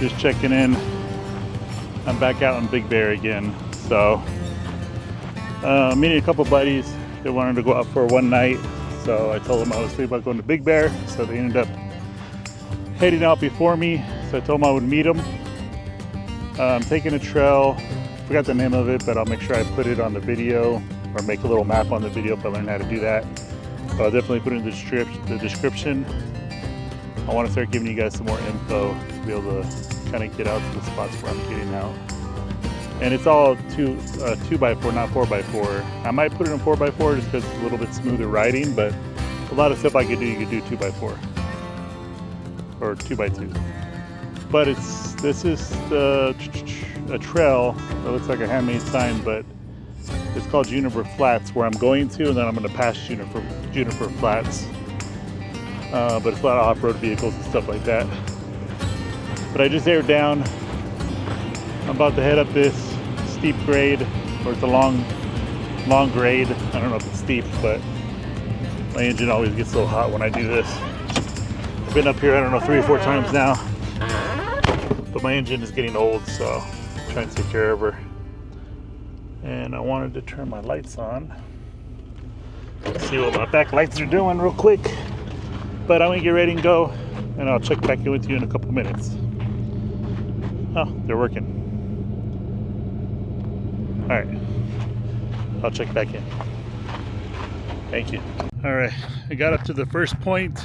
just checking in. I'm back out in Big Bear again. So, meeting a couple buddies. They wanted to go out for one night. So I told them I was thinking about going to Big Bear. So they ended up heading out before me. So I told them I would meet them. I'm taking a trail. Forgot the name of it, but I'll make sure I put it on the video or make a little map on the video if I learn how to do that. But I'll definitely put it in the description. I want to start giving you guys some more info to be able to kind of get out to the spots where I'm getting out. And it's all 2x4, not 4x4. I might put it in 4x4 just because it's a little bit smoother riding, but a lot of stuff I could do, you could do 2x4 or 2x2. But this is a trail that looks like a handmade sign, but it's called Juniper Flats, where I'm going to, and then I'm going to pass Juniper Flats. But it's a lot of off-road vehicles and stuff like that. But I just aired down. I'm about to head up this steep grade, or it's a long grade. I don't know if it's steep, but my engine always gets so hot when I do this. I've been up here, I don't know, 3 or 4 times now. But my engine is getting old, so I'm trying to take care of her. And I wanted to turn my lights on. See what my back lights are doing real quick. But I'm gonna get ready and go, and I'll check back in with you in a couple minutes. Oh, they're working. All right, I'll check back in. Thank you. All right, I got up to the first point.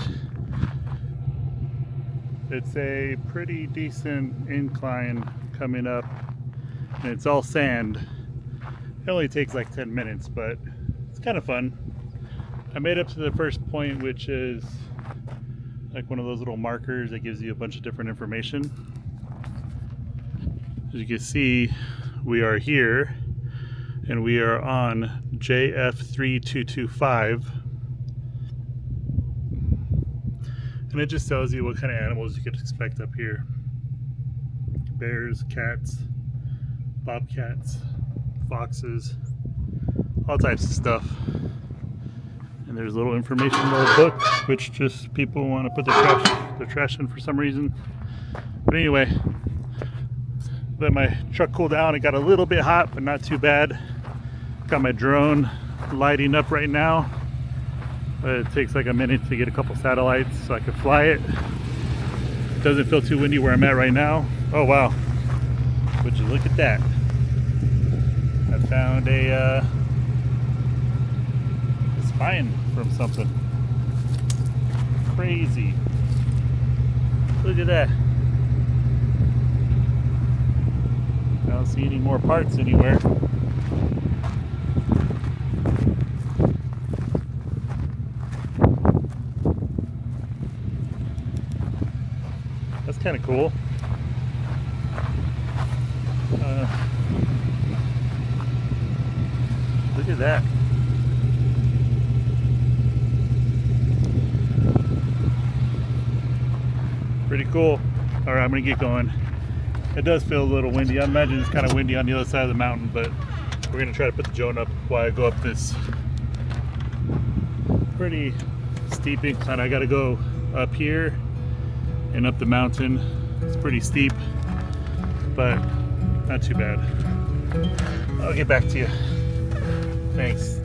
It's a pretty decent incline coming up, and it's all sand. It only takes like 10 minutes, but it's kind of fun. I made up to the first point, which is like one of those little markers that gives you a bunch of different information. As you can see, we are here, and we are on JF3225. And it just tells you what kind of animals you could expect up here. Bears, cats, bobcats, foxes, all types of stuff. And there's a little information little book, which just people want to put their trash in for some reason. But anyway, let my truck cool down. It got a little bit hot, but not too bad. Got my drone lighting up right now. But it takes like a minute to get a couple satellites so I can fly it. Doesn't feel too windy where I'm at right now. Oh wow, would you look at that. I found a spine from something. Crazy. Look at that. I don't see any more parts anywhere. That's kind of cool. Look at that. Pretty cool. All right, I'm gonna get going. It does feel a little windy. I imagine it's kind of windy on the other side of the mountain, but we're gonna try to put the drone up while I go up this pretty steep incline. I gotta go up here and up the mountain. It's pretty steep, but not too bad. I'll get back to you. Thanks.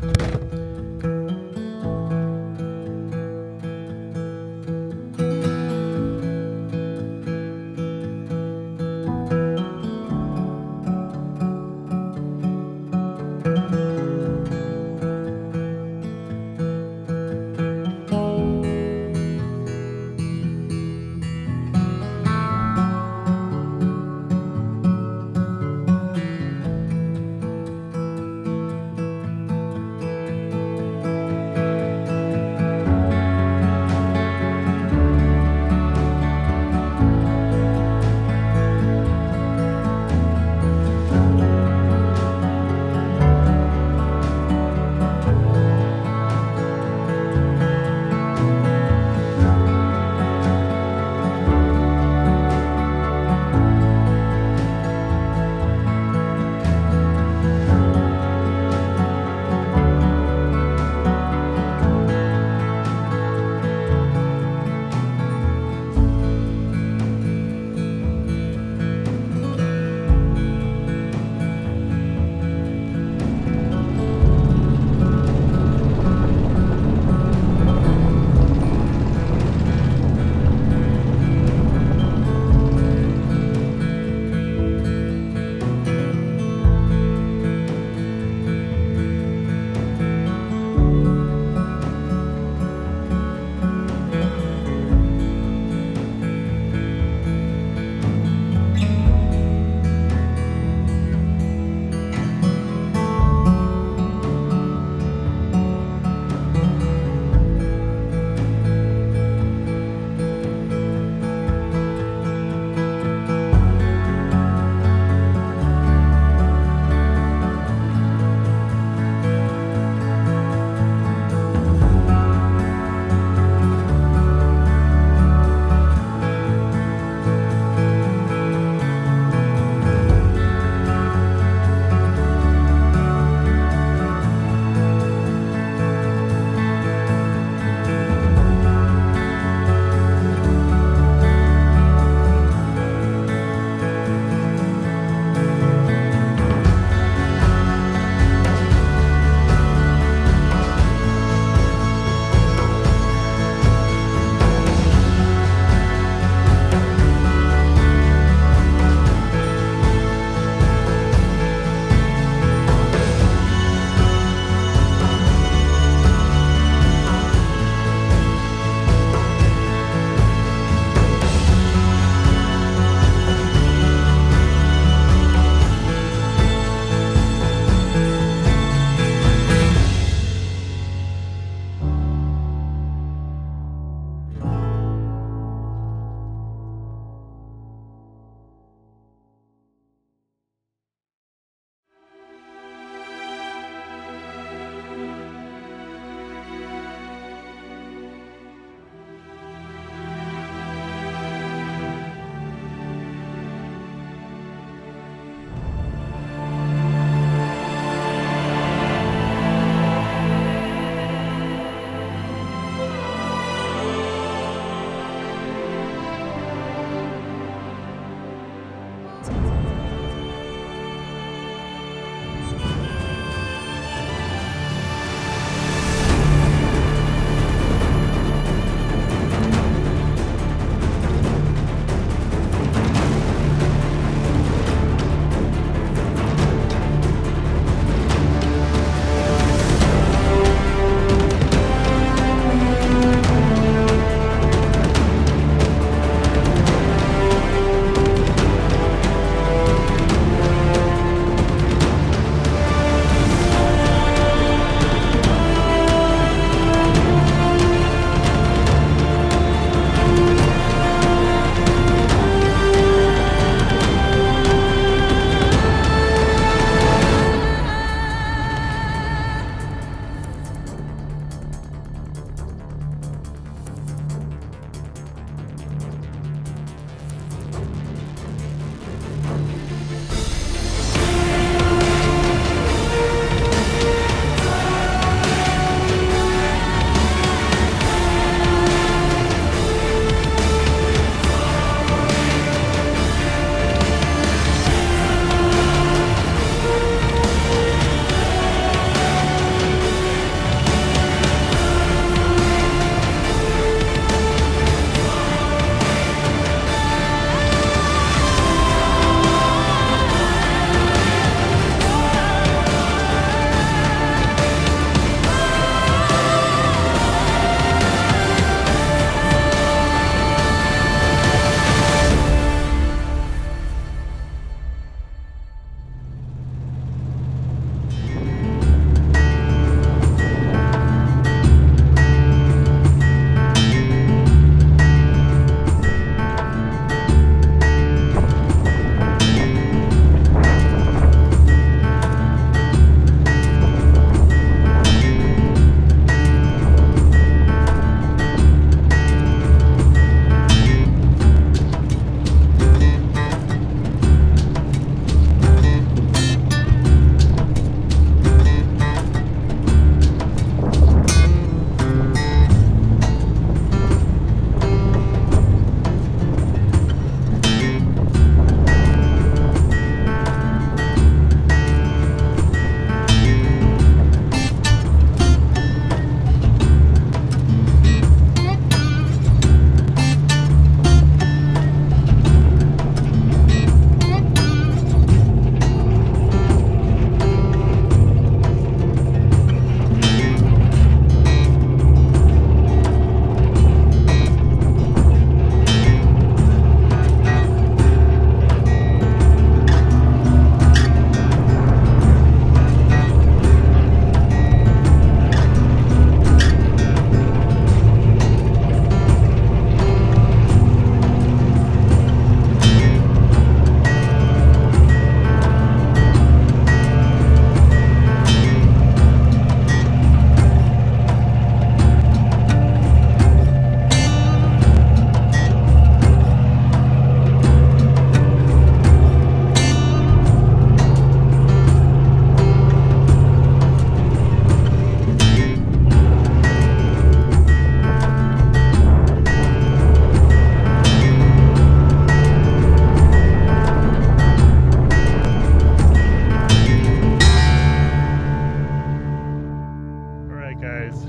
right, guys.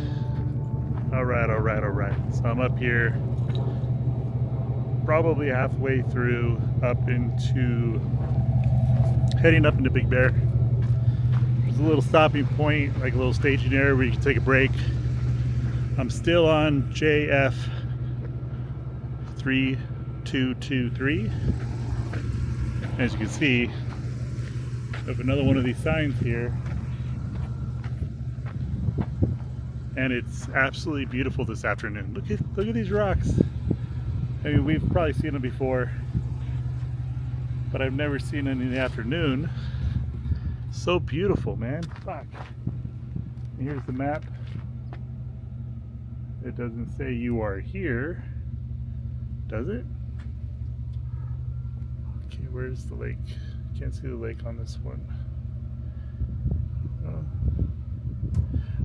All right. So I'm up here, probably halfway through, heading up into Big Bear. There's a little stopping point, like a little staging area where you can take a break. I'm still on JF 3223. As you can see, I have another one of these signs here, and it's absolutely beautiful this afternoon. Look at these rocks. I mean, we've probably seen them before, but I've never seen them in the afternoon. So beautiful, man. Fuck. And here's the map. It doesn't say you are here, does it? Okay, where's the lake? Can't see the lake on this one.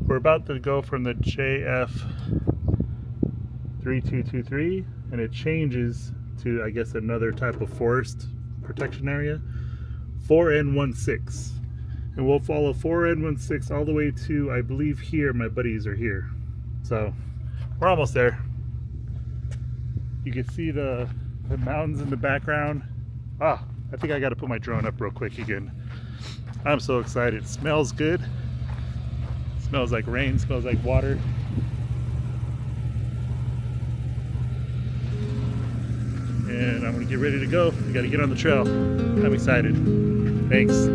We're about to go from the JF 3223, and it changes to, I guess, another type of forest protection area, 4N16. And we'll follow 4N16 all the way to, I believe, here. My buddies are here. So we're almost there. You can see the mountains in the background. Ah, I think I got to put my drone up real quick again. I'm so excited. It smells good. It smells like rain, smells like water. And I'm gonna get ready to go. We gotta get on the trail. I'm excited. Thanks.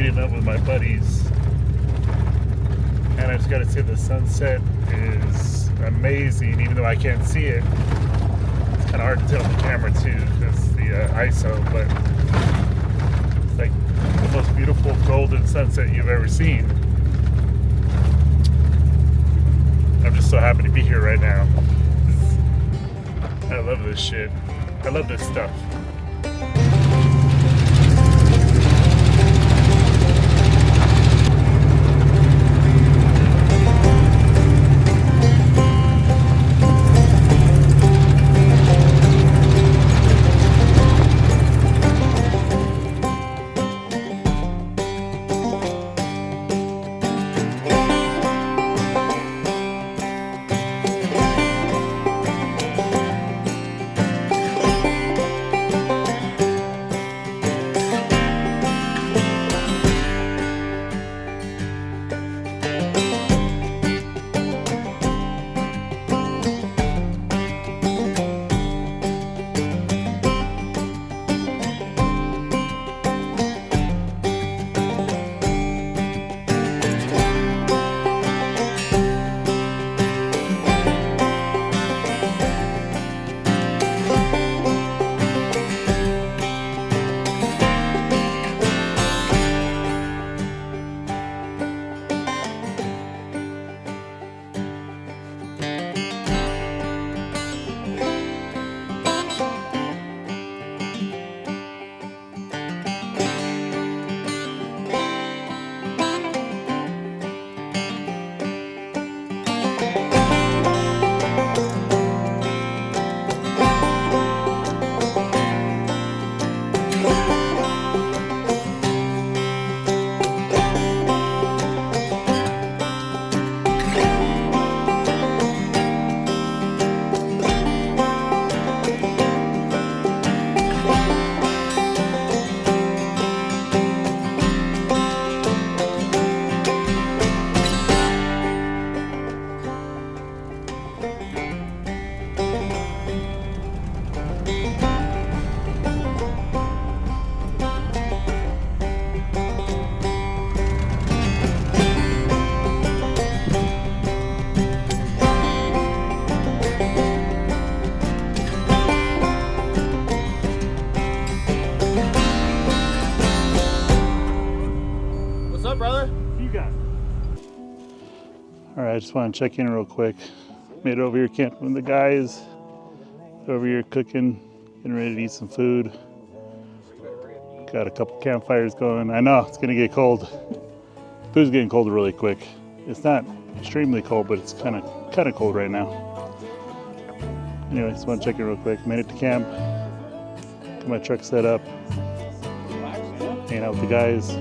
meeting up with my buddies, and I just got to say the sunset is amazing, even though I can't see it. It's kind of hard to tell on the camera too because the ISO, but it's like the most beautiful golden sunset you've ever seen. I'm just so happy to be here right now. I love this shit. I love this stuff. Alright, I just want to check in real quick. Made it over here camping with the guys. Over here cooking, getting ready to eat some food. Got a couple campfires going. I know it's gonna get cold. Food's getting cold really quick. It's not extremely cold, but it's kind of cold right now. Anyway, just want to check in real quick. Made it to camp. Got my truck set up. Hanging out with the guys.